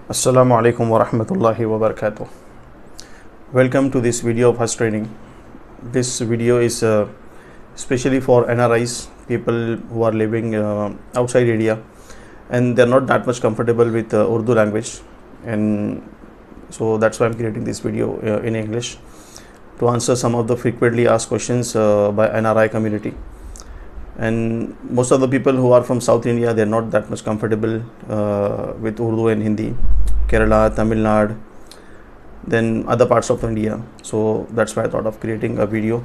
Assalamu alaikum wa rahmatullahi wa barakatuh. Welcome to this video of Haj training. This video is especially for NRIs, people who are living outside India and they're not that much comfortable with Urdu language, and so that's why I'm creating this video in English to answer some of the frequently asked questions by NRI community. And most of the people who are from South India, they're not that much comfortable with Urdu and Hindi, Kerala, Tamil Nadu, then other parts of India. So that's why I thought of creating a video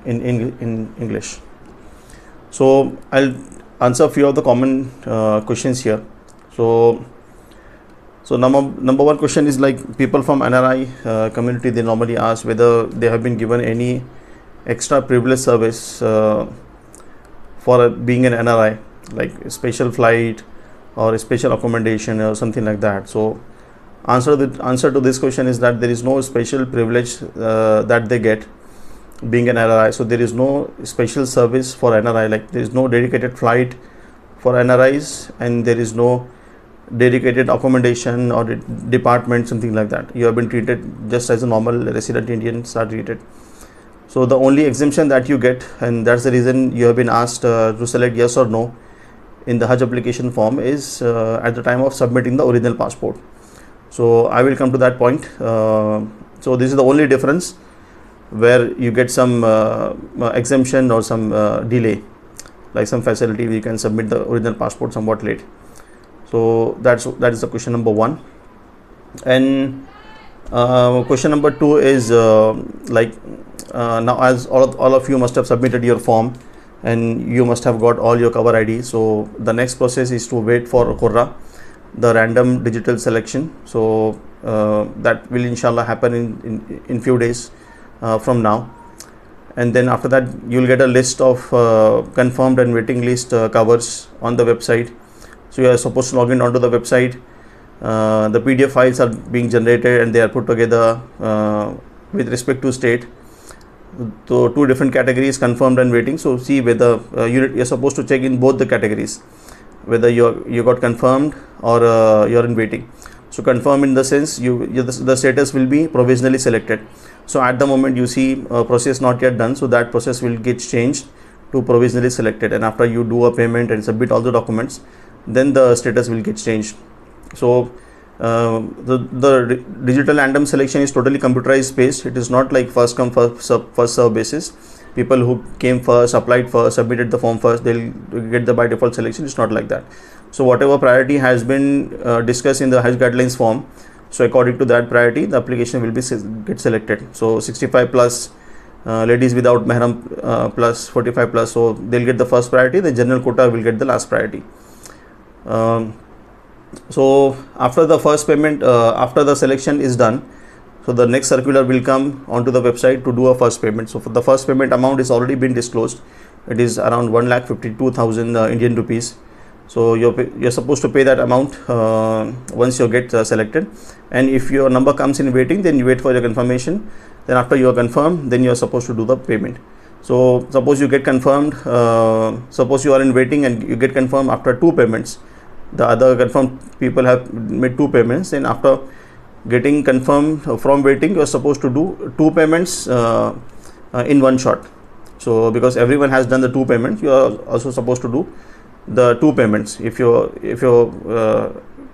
in English. So I'll answer a few of the common questions here. So number one question is, like, people from NRI community, they normally ask whether they have been given any extra privilege service for being an NRI, like a special flight or a special accommodation or something like that. So answer to this question is that there is no special privilege that they get being an NRI. So there is no special service for NRI, like there is no dedicated flight for NRIs, and there is no dedicated accommodation or department, something like that. You have been treated just as a normal resident Indians are treated. So the only exemption that you get, and that's the reason you have been asked to select yes or no in the Hajj application form, is at the time of submitting the original passport. So I will come to that point. So this is the only difference where you get some exemption or some delay, like some facility where you can submit the original passport somewhat late. So that is the question number one. And question number two is now, as all of you must have submitted your form and you must have got all your cover ID. So the next process is to wait for Qurra, the random digital selection. So that will inshallah happen in few days from now. And then after that, you will get a list of confirmed and waiting list covers on the website. So you are supposed to log in onto the website. The PDF files are being generated and they are put together with respect to state. So two different categories, confirmed and waiting. So see whether you're supposed to check in both the categories, whether you got confirmed or you're in waiting. So confirm in the sense the status will be provisionally selected. So at the moment you see process not yet done, so that process will get changed to provisionally selected, and after you do a payment and submit all the documents, then the status will get changed. So the digital random selection is totally computerized based. It is not like first come first serve basis. People who came first, applied first, submitted the form first, they'll get the by default selection. It's not like that. So whatever priority has been discussed in the Hajj guidelines form, so according to that priority, the application will be get selected. So 65 plus, ladies without mahram plus 45 plus, so they'll get the first priority. The general quota will get the last priority. So after the first payment, after the selection is done, so the next circular will come onto the website to do a first payment. So for the first payment amount is already been disclosed. It is around 1,52,000 Indian rupees. So you're supposed to pay that amount once you get selected. And if your number comes in waiting, then you wait for your confirmation. Then after you are confirmed, then you are supposed to do the payment. So suppose you get confirmed, suppose you are in waiting and you get confirmed after two payments. The other confirmed people have made two payments, and after getting confirmed from waiting, you are supposed to do two payments in one shot. So because everyone has done the two payments, you are also supposed to do the two payments. If your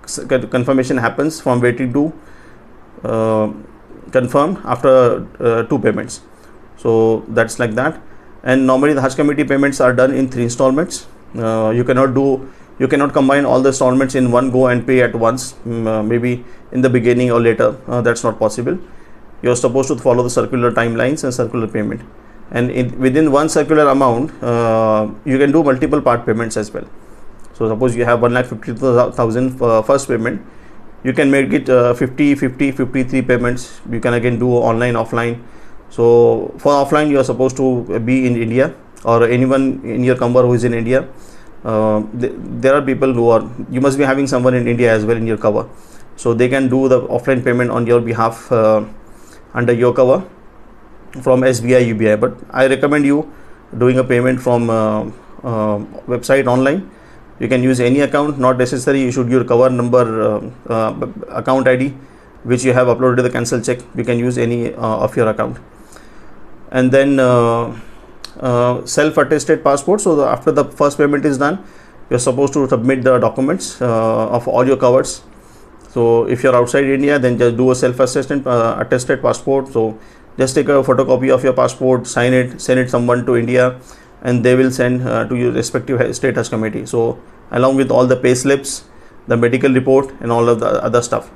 confirmation happens from waiting to confirmed after two payments, so that's like that. And normally the Hajj committee payments are done in 3 installments. You cannot combine all the installments in one go and pay at once, maybe in the beginning or later. That's not possible. You are supposed to follow the circular timelines and circular payment. And within one circular amount, you can do multiple part payments as well. So suppose you have 1,52,000 first payment, you can make it 53 payments. You can again do online, offline. So for offline, you are supposed to be in India, or anyone in your cover who is in India. There are people you must be having someone in India as well in your cover, so they can do the offline payment on your behalf under your cover from SBI, UBI. But I recommend you doing a payment from website online, You can use any account, not necessary you should give cover number, account ID which you have uploaded to the cancel check. You can use any of your account. And then self-attested passport. So after the first payment is done, you're supposed to submit the documents of all your covers. So if you're outside India, then just do a attested passport. So just take a photocopy of your passport, sign it, send it someone to India, and they will send to your respective state Haj committee. So along with all the pay slips, the medical report, and all of the other stuff.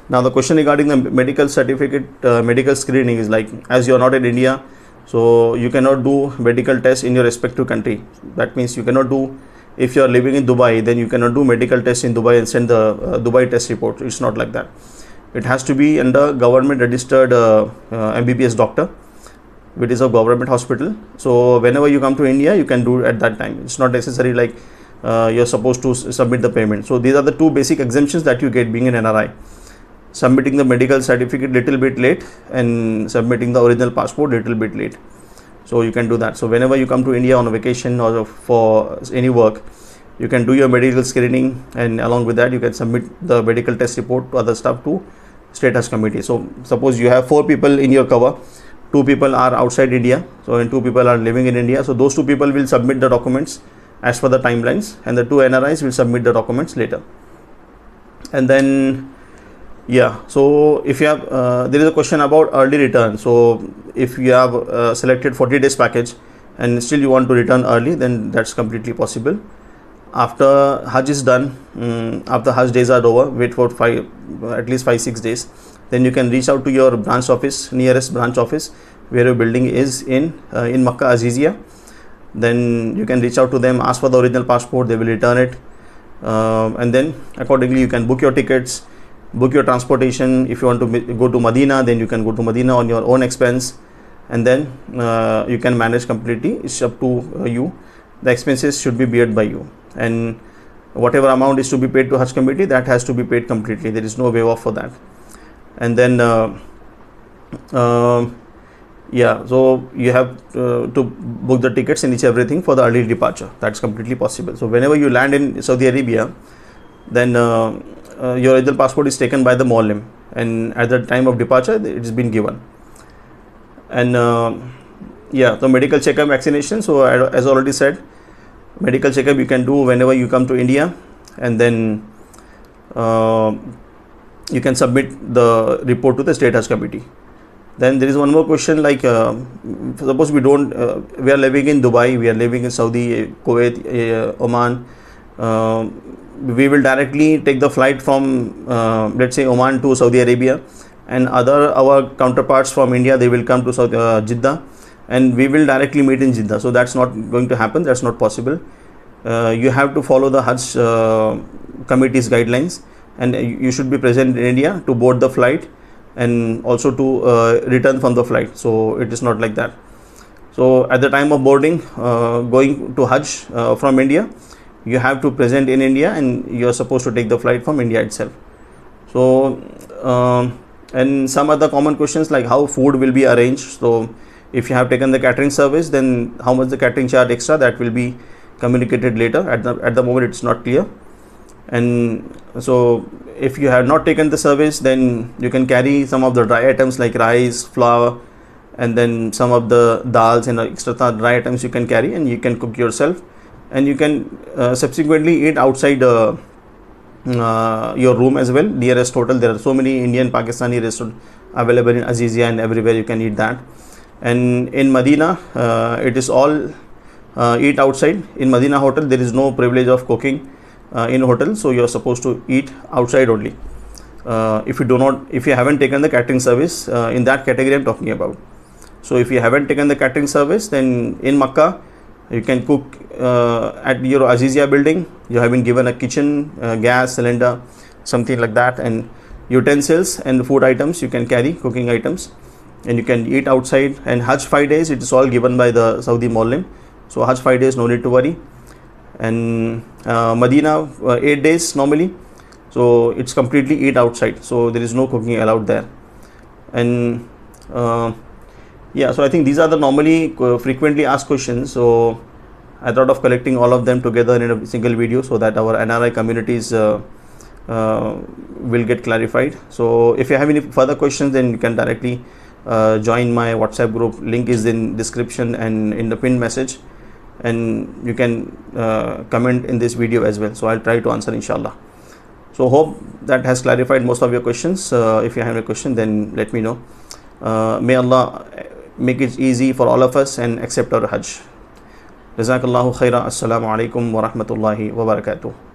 Now the question regarding the medical certificate, medical screening is like, as you are not in India, so you cannot do medical tests in your respective country. That means you cannot do, if you are living in Dubai, then you cannot do medical tests in Dubai and send the Dubai test report. It's not like that. It has to be under government registered MBBS doctor, which is a government hospital. So whenever you come to India, you can do at that time. It's not necessary like you're supposed to submit the payment. So these are the two basic exemptions that you get being an NRI. Submitting the medical certificate little bit late, and submitting the original passport little bit late. So you can do that. So whenever you come to India on a vacation or for any work, you can do your medical screening, and along with that you can submit the medical test report to other stuff to state Haj committee. So suppose you have 4 people in your cover, 2 people are outside India, so and 2 people are living in India. So those 2 people will submit the documents as per the timelines, and the 2 NRIs will submit the documents later. And then so if you have there is a question about early return. So if you have selected 40 days package and still you want to return early, then that's completely possible. After Hajj is done, after Hajj days are over, wait for at least 5-6 days, then you can reach out to your branch office, nearest branch office where your building is in Makkah Azizia. Then you can reach out to them, ask for the original passport, they will return it, and then accordingly you can book your tickets, book your transportation. If you want to go to Medina, then you can go to Medina on your own expense, and then you can manage completely. It's up to you. The expenses should be borne by you, and whatever amount is to be paid to Hajj committee, that has to be paid completely. There is no waive off for that. And then so you have to book the tickets and everything for the early departure. That's completely possible. So whenever you land in Saudi Arabia, then your original passport is taken by the Muallim, and at the time of departure it is been given. And the medical checkup, vaccination. So as already said, medical checkup you can do whenever you come to India, and then you can submit the report to the state Hajj committee. Then there is one more question, like suppose we are living in Dubai, we are living in Saudi, Kuwait, Oman. We will directly take the flight from let's say Oman to Saudi Arabia, and our counterparts from India, they will come to Jeddah, and we will directly meet in Jeddah. So that's not going to happen. That's not possible. You have to follow the Hajj committee's guidelines, and you should be present in India to board the flight and also to return from the flight. So it is not like that. So at the time of boarding, going to Hajj from India, you have to present in India, and you are supposed to take the flight from India itself. So and some other common questions like how food will be arranged. So if you have taken the catering service, then how much the catering charge extra, that will be communicated later. At the moment it's not clear. And so if you have not taken the service, then you can carry some of the dry items like rice, flour, and then some of the dals and extra dry items you can carry, and you can cook yourself, and you can subsequently eat outside your room as well, nearest hotel. There are so many Indian Pakistani restaurants available in Azizia, and everywhere you can eat that. And in Medina, it is all eat outside. In Medina hotel, there is no privilege of cooking in hotel, so you are supposed to eat outside only. If you haven't taken the catering service, in that category I'm talking about. So if you haven't taken the catering service, then in Makkah you can cook at your Azizia building. You have been given a kitchen, gas cylinder, something like that, and utensils and food items you can carry, cooking items, and you can eat outside. And Hajj 5 days, it is all given by the Saudi Muallim. So Hajj 5 days, no need to worry. And Medina 8 days normally, so it's completely eat outside, so there is no cooking allowed there. And so I think these are the normally frequently asked questions. So I thought of collecting all of them together in a single video so that our NRI communities will get clarified. So if you have any further questions, then you can directly join my WhatsApp group. Link is in description and in the pinned message, and you can comment in this video as well. So I'll try to answer, inshallah. So hope that has clarified most of your questions. If you have a question, then let me know. May Allah make it easy for all of us and accept our Hajj. Jazakallahu khaira. Assalamu alaikum wa rahmatullahi wa barakatuh.